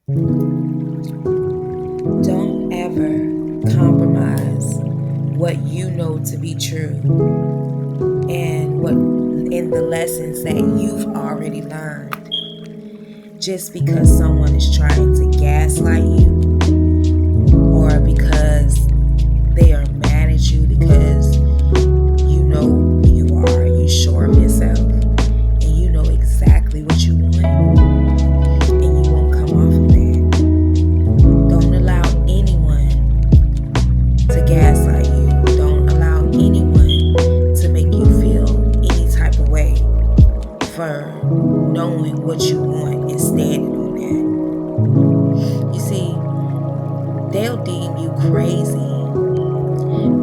Don't ever compromise what you know to be true and what in the lessons that you've already learned just because someone is trying to gaslight you or because they are mad at you because you know who you are, you sure of yourself, and you know exactly what you want, and you won't come off of that. Don't allow anyone to gaslight you. Don't allow anyone to make you feel any type of way for knowing what you want and standing on that. You see, they'll deem you crazy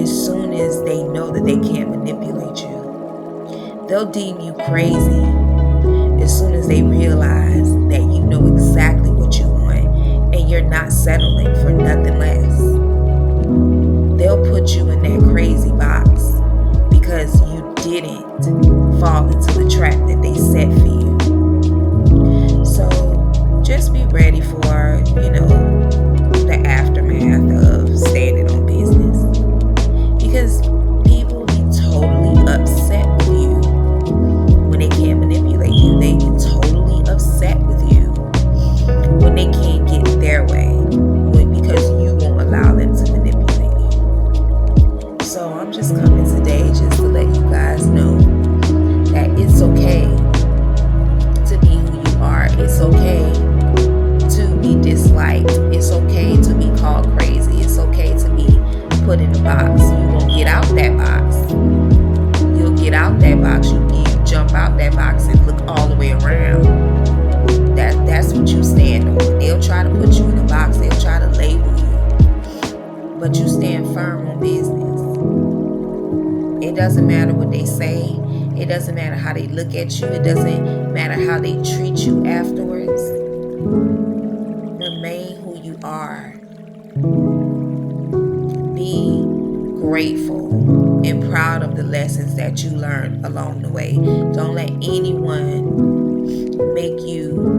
as soon as they know that they can't manipulate you. They'll deem you crazy as soon as they realize that you know exactly what you want and you're not settling for nothing less. They'll put you in that crazy box because you didn't fall into the trap that they set for you. So just be ready for, the aftermath of standing on business. Because people be totally upset with you when they can't manipulate you. They be totally upset with you when they can't get their way because you won't allow them to manipulate you. So I'm just coming today just to let you guys know that it's okay to be who you are. It's okay to be disliked. It's okay to be called crazy. It's okay to be put in a box. You won't get out that box. You'll get out that box. You jump out that box and look all the way around. That's what you stand on. They'll try to put you in a box. They'll try to label you. But you stand firm on business. It doesn't matter what they say. It doesn't matter how they look at you. It doesn't matter how they treat you afterwards. Remain who you are. Be grateful and proud of the lessons that you learned along the way. Don't let anyone make you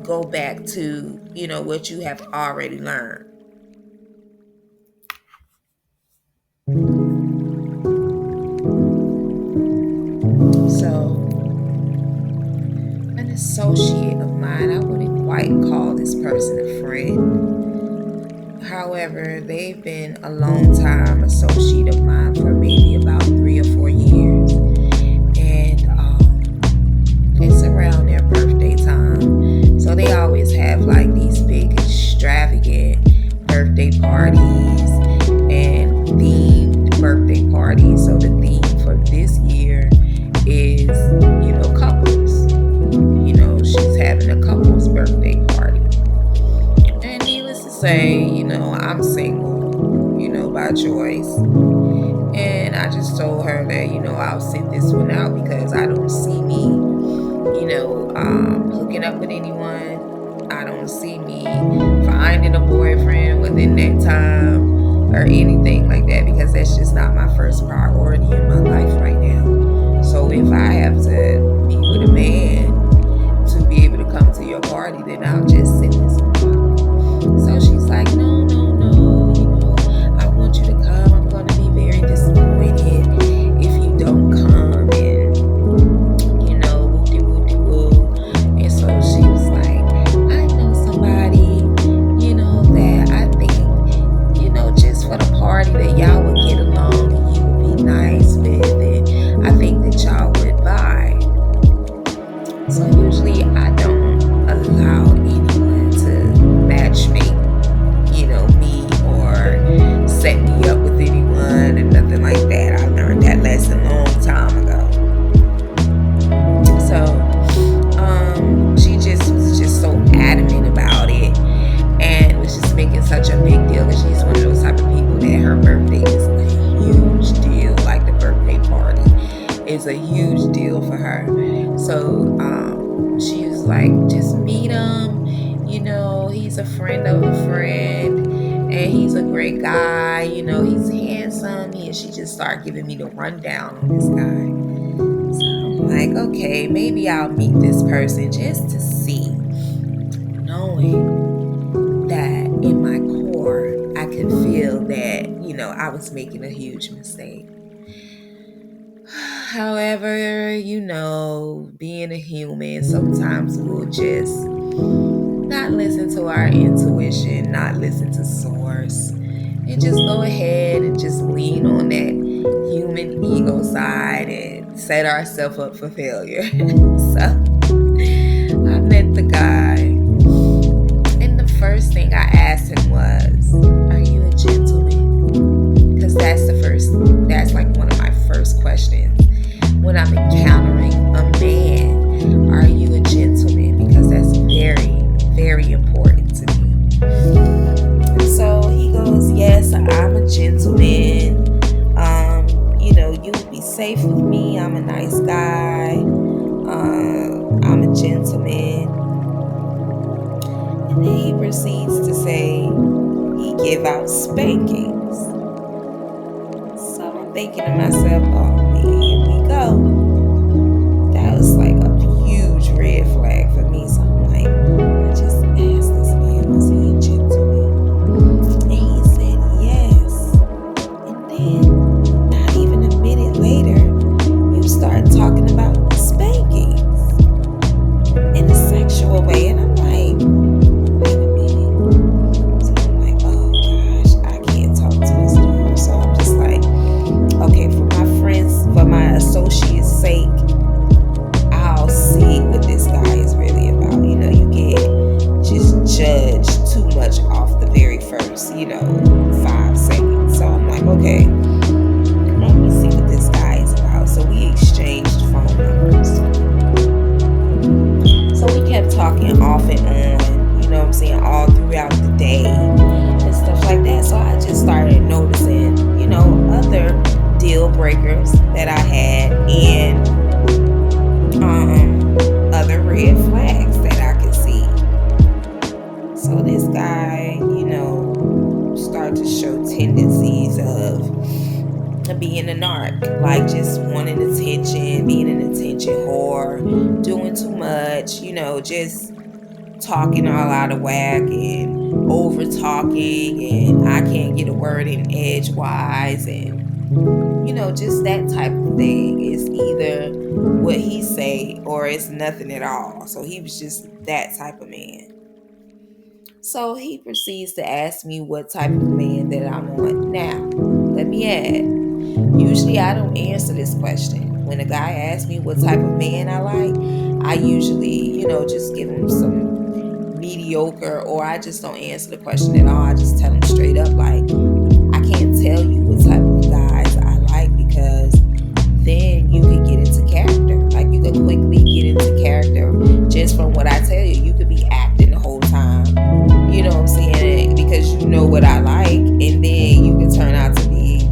go back to, what you have already learned. So, an associate of mine, I wouldn't quite call this person a friend. However, they've been a long time associate of mine for maybe about 3 or 4 years. And it's around their birthday time. So they always have like these big extravagant birthday parties and themed birthday parties. So the theme for this year is, couples. She's having a couple's birthday party. And needless to say, I'm single, by choice. And I just told her that, I'll sit this one out because I don't see me, hooking up with anyone. I don't see me finding a boyfriend within that time or anything like that because that's just not my first priority in my life right now. So if I have to be with a man to be able to come to your party, then I'll just sit this one out. So she's like, no, I want you to come. I'm going to be very disappointed if you don't come, and whoop-de-woo. And so she was like, I know somebody, that I think, just for the party that y'all would get along and you would be nice with, and I think that y'all would vibe. So usually I don't allow anyone to matchmake, me or set me up with anyone and nothing like that. I learned that lesson a long time ago. So she was just so adamant about it and was just making such a big deal. And she's one of those type of people that her birthday is a huge deal. Like the birthday party is a huge deal for her. So she was like, just meet him. He's a friend of a friend, and he's a great guy. He's handsome. And she just started giving me the rundown on this guy. So I'm like, okay, maybe I'll meet this person just to see. Knowing was making a huge mistake. However, being a human, sometimes we'll just not listen to our intuition, not listen to source, and just go ahead and just lean on that human ego side and set ourselves up for failure. So I met the guy, and the first thing I asked him was, "Are you a gentleman?" Because that's like one of my first questions when I'm encountering a man. Are you a gentleman? Because that's very, very important to me. And so he goes, "Yes, I'm a gentleman. You would be safe with me. I'm a nice guy. I'm a gentleman." And then he proceeds to say he give out spankings. So I'm thinking to myself, oh man, here we go. That was like a huge red flag for me. So I'm like, I just asked this man, was he a gentleman? And he said yes. And then not even a minute later, you start talking about spankings in a sexual way. And I'm like, wait a minute. So I'm like, oh gosh, I can't talk to this dude. So I'm just like, okay, for my associate's sake, I'll see what this guy is really about. You can't just judge too much off the very first, 5 seconds. So I'm like, okay, let me see what this guy is about. So we exchanged phone numbers. So we kept talking off and on, all throughout the day and stuff like that. So I just started noticing, other deal breakers that I had and other red flags that I could see. So this guy, started to show tendencies of being a narc, like just wanting attention, being an attention whore, doing too much, just talking all out of whack and over talking, and I can't get a word in edgewise, and just that type of thing. Is either what he say or it's nothing at all. So he was just that type of man. So he proceeds to ask me what type of man that I want. Now, let me add, usually I don't answer this question. When a guy asks me what type of man I like, I usually, just give him some mediocre, or I just don't answer the question at all. I just tell him straight up, like, I can't tell you what type of guys I like, because then you could get into character. Like, you could quickly get into character just from what I tell you. You could be acting the whole time, you know what I'm saying, because you know what I like, and then you can turn out to be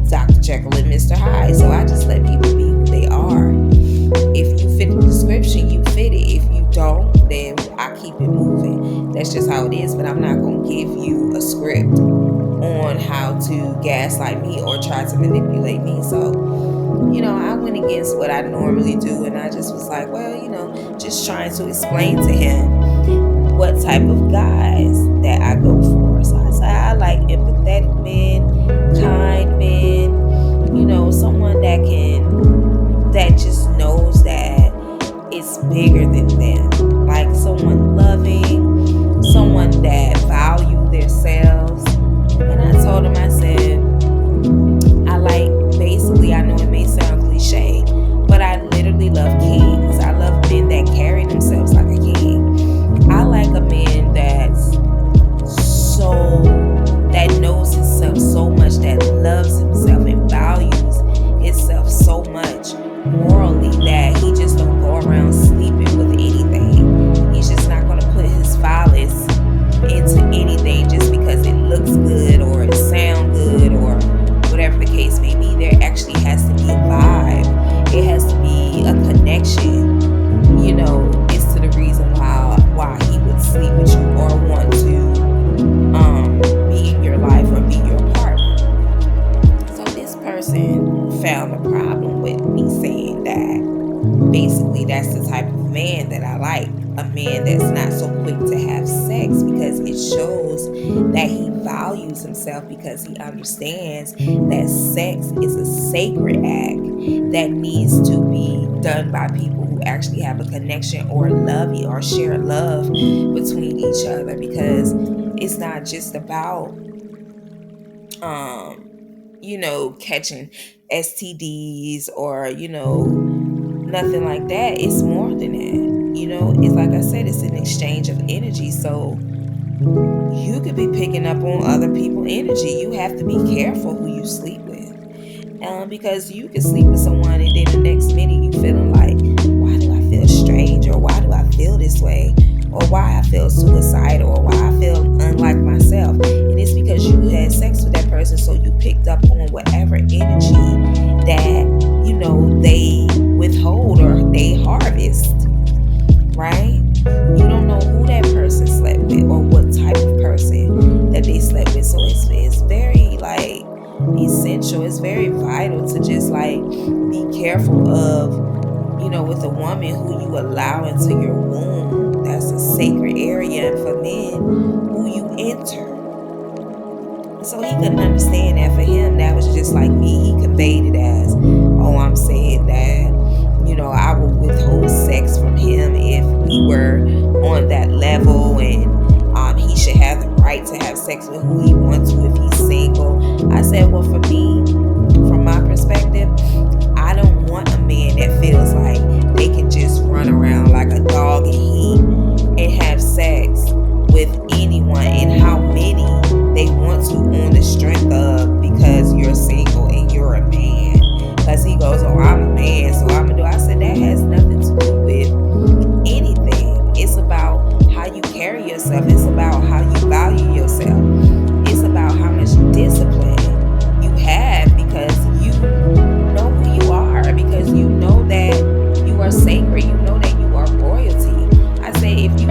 Dr. Jekyll and Mr. Hyde. So I just let people be who they are. If you fit the description, you fit it. If you don't, then I keep it moving. That's just how it is. But I'm not going to give you a script on how to gaslight me or try to manipulate me. So, I went against what I normally do, and I just was like, well, just trying to explain to him what type of guys that I go for. So I said, I like empathetic men, kind men, someone that just knows that it's bigger than them. Like someone loving, someone that value themselves. And I told him, I said, I know it may sound cliche, but I literally love kings. I love men that carry themselves like a king. I like a man that knows himself so not so quick to have sex, because it shows that he values himself, because he understands that sex is a sacred act that needs to be done by people who actually have a connection or love or share love between each other, because it's not just about catching STDs or nothing like that. It's more than that. It's like I said, it's an exchange of energy. So you could be picking up on other people's energy. You have to be careful who you sleep with. Because you can sleep with someone and then the next minute you feeling like, why do I feel strange, or why do I feel this way, or why I feel suicidal, or why I feel unlike myself. And it's because you had sex with that person, so you picked up on whatever energy that they withhold or they harvest, right? You don't know who that person slept with or what type of person that they slept with. So it's very essential. It's very vital to just be careful of with a woman who you allow into your womb. That's a sacred area. And for men, who you enter. So he couldn't understand that. For him, that was just like me. He conveyed it as, oh, I'm saying that I would withhold sex from him if we were on that level, and he should have the right to have sex with who he wants to if he's single. I said, well, for me, from my perspective, I don't want a man that feels like they can just run around like a dog in heat and have sex with anyone and how many they want to on the strength of because you're single and you're a man. Because he goes, oh, I'm a man, so I'm gonna do. I said, that has nothing to do with anything. It's about how you carry yourself. It's about how you value yourself. It's about how much discipline you have, because you know who you are, because you know that you are sacred. You know that you are royalty. I say, if you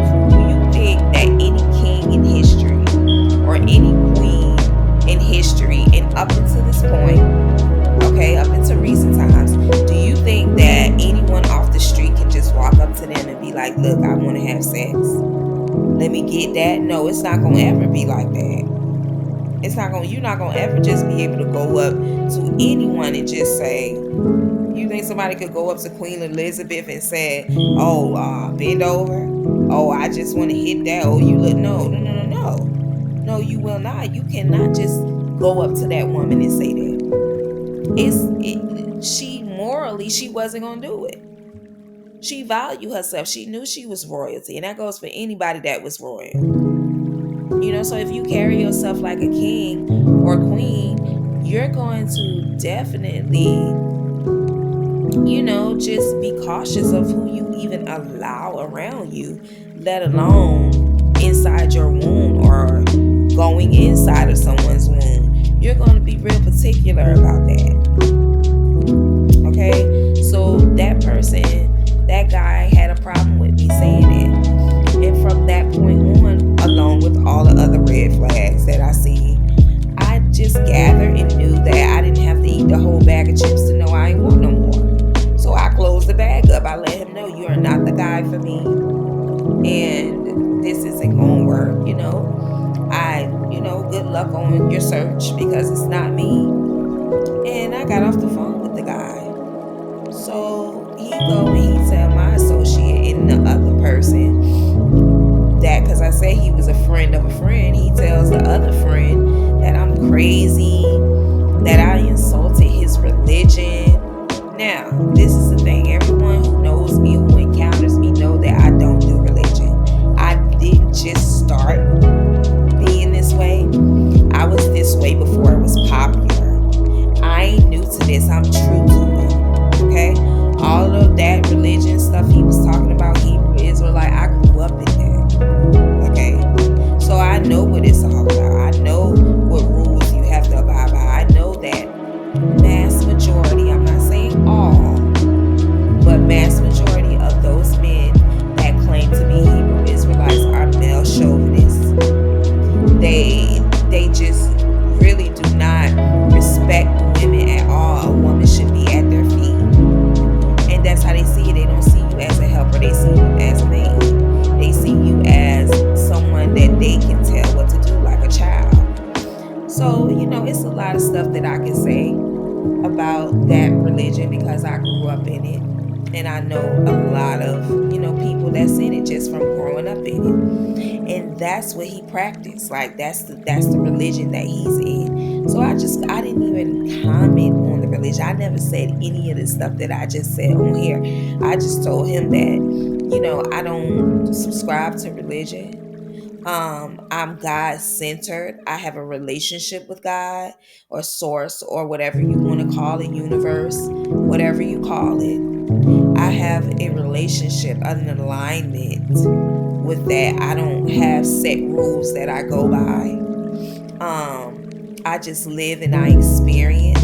think that any king in history or any queen in history, and up until this point, okay, up until recent times, do you think that anyone off the street can just walk up to them and be like, look, I want to have sex, let me get that? No, it's not gonna ever be like that. You're not gonna ever just be able to go up to anyone and just say, you think somebody could go up to Queen Elizabeth and say, oh, bend over, oh, I just want to hit that, oh, you look, no, you will not. You cannot just go up to that woman and say that. She wasn't gonna do it. She valued herself. She knew she was royalty, and that goes for anybody that was royal. So if you carry yourself like a king or queen, you're going to definitely, just be cautious of who you even allow around you, let alone inside your womb or going inside of someone's womb. You're going to be real particular about that. Okay? So that guy had a problem with me saying it. And from that point on, along with all the other red flags that I see, I just gathered and knew that I didn't have to eat the whole bag of chips to know I ain't want no more. So I closed the bag up. I let him know, you are not the guy for me. And this isn't going to work, good luck on your search, because it's not me. And I got off the phone with the guy. So he go and he tell my associate and the other person that, because I said he was a friend of a friend, he tells the other friend that I'm crazy, that I insulted his religion. Now, this is the thing. Everyone who knows me, who encounters me, know that I don't do religion. I didn't just start being this way. I was this way before it was popular. I ain't new to this. I'm true to it. Okay? All of that religion stuff he was talking about, Hebrew Israelite, I grew up in that. Okay? So I know what it's all about. I know what rules you have to abide by. I know that mass majority, I'm not saying all, that I can say about that religion because I grew up in it. And I know a lot of, people that's in it just from growing up in it. And that's what he practiced. Like that's the religion that he's in. So I didn't even comment on the religion. I never said any of the stuff that I just said on here. I just told him that, I don't subscribe to religion. I'm God centered. I have a relationship with God or source or whatever you want to call it, universe, whatever you call it. I have a relationship, an alignment with that. I don't have set rules that I go by. I just live and I experience.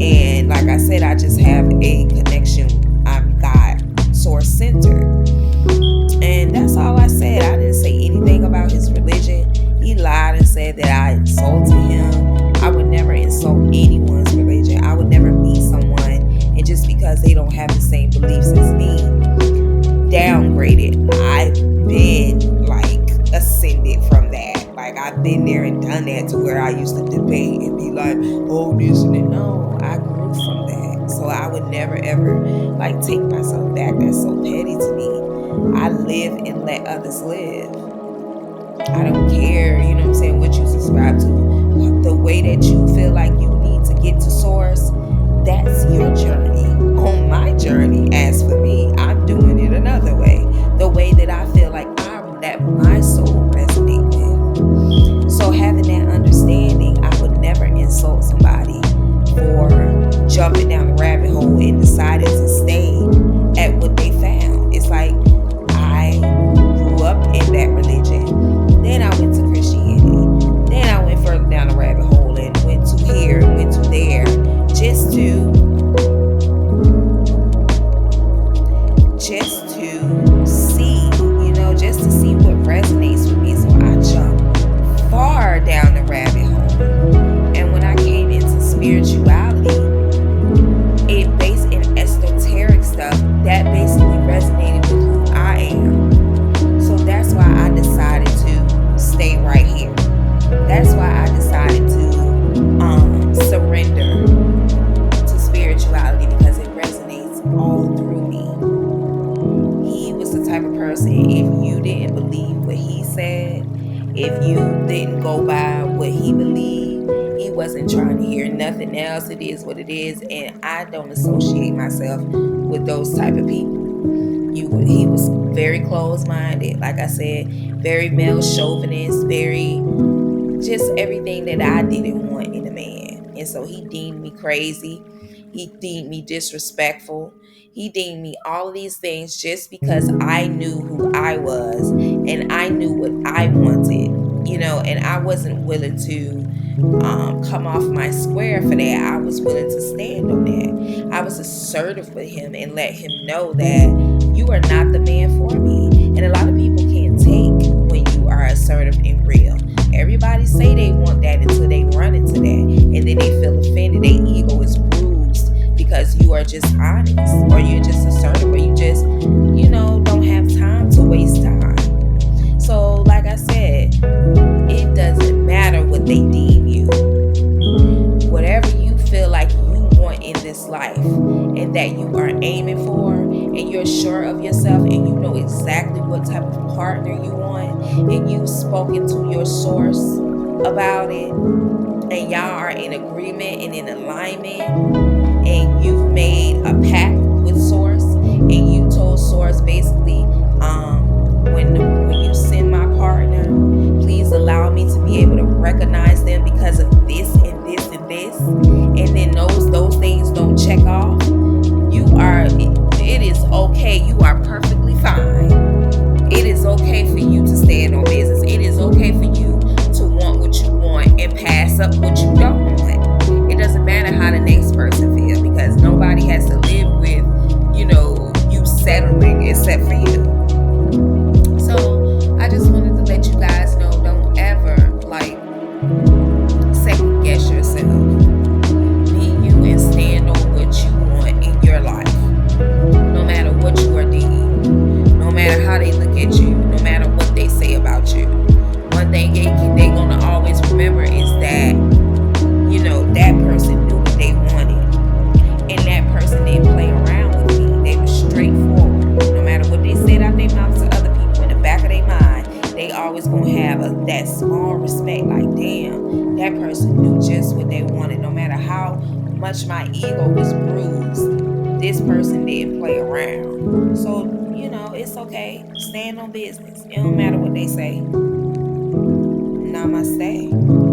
And like I said, I just have a connection. I'm God source centered. And that's all I said. I didn't say anything about his religion. He lied and said that I insulted him. I would never insult anyone's religion. I would never meet someone and just because they don't have the same beliefs as me, downgrade it. I've been ascended from that. Like I've been there and done that to where I used to debate and be like, oh, this and that. No, I grew from that. So I would never ever take myself back. That's so petty to me. I live and let others live. I don't care, what you subscribe to. The way that you feel like you need to get to source, that's your journey. On my journey, as for me, I'm doing it another way. The way that I feel like that my soul resonate with. So having that understanding, I would never insult somebody for jumping down the rabbit hole and deciding to stay at what they found. It's like I grew up in that religion. Then I went to Christianity. Then I went further down the rabbit hole and went to here and went to there just to see, just to see what resonates with me. So I jumped far down the rabbit hole. And when I came into spirituality, it based in esoteric stuff that basically resonated with who I am. So that's why I decided to stay right here. That's why I decided to surrender to spirituality because it resonates all through me. He was the type of person, if you didn't believe what he said, if you didn't go by what he believed, he wasn't trying to hear nothing else. It is what it is, and I don't associate myself with those type of people. He was very closed-minded, like I said, very male chauvinist, very just everything that I didn't want in a man. And so he deemed me crazy. He deemed me disrespectful. He deemed me all of these things just because I knew who I was and I knew what I wanted, and I wasn't willing to come off my square for that. I was willing to stand on that. I was assertive with him and let him know that you are not the man for me. And a lot of people can't take when you are assertive and real. Everybody say they want that until they run into that, and then they feel offended. Their ego is bruised because you are just honest, or you're just assertive, or you just, don't have time to waste time. So, like I said, it doesn't matter what they deem you. Whatever you feel like you want in this life, and that you are aiming for, and you're sure of yourself, and you know exactly what type of partner you want, and you've spoken to your source about it, and y'all are in agreement and in alignment, and you've made a pact with source, and you told source basically, when you send my partner, please allow me to be able to recognize them because of this and this and this, and then those things don't check off. It is okay. You are perfectly fine. It is okay for you to stand on business. It is okay for you to want what you want and pass up what you don't want. It doesn't matter how the next person feels, because nobody has to live with, you settling except for you. So I just wanted to let you guys know, don't ever second guess yourself. Be you and stand on what you want in your life. No matter what you are deemed, no matter how they look at you, no matter what they say about you. One thing they gonna always remember is that that small respect, like, damn, that person knew just what they wanted. No matter how much my ego was bruised, this person didn't play around. So, it's okay. Stand on business. It don't matter what they say. Namaste.